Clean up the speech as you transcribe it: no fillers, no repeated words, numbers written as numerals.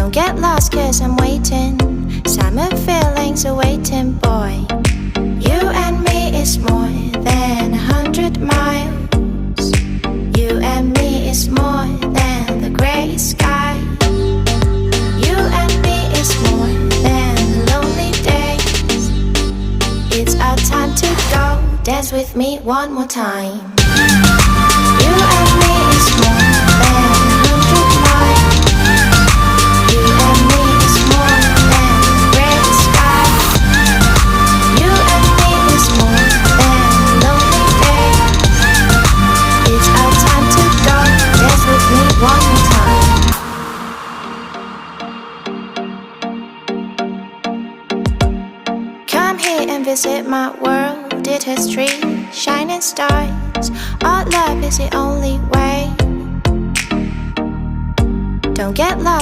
Don't get lost cause I'm waiting. Summer feelings are waiting, boy. You and me is more than 100 miles. You and me is more than the gray sky. You and me is more than lonely days. It's our time to go. Dance with me one more time. You and me is more than 100 miles. You and me is more than gray sky. You and me is more than lonely days. It's our time to go. Dance with me one more time. Come here and visit my world. It has trees, shining stars. Our love is the only way. Don't get lost.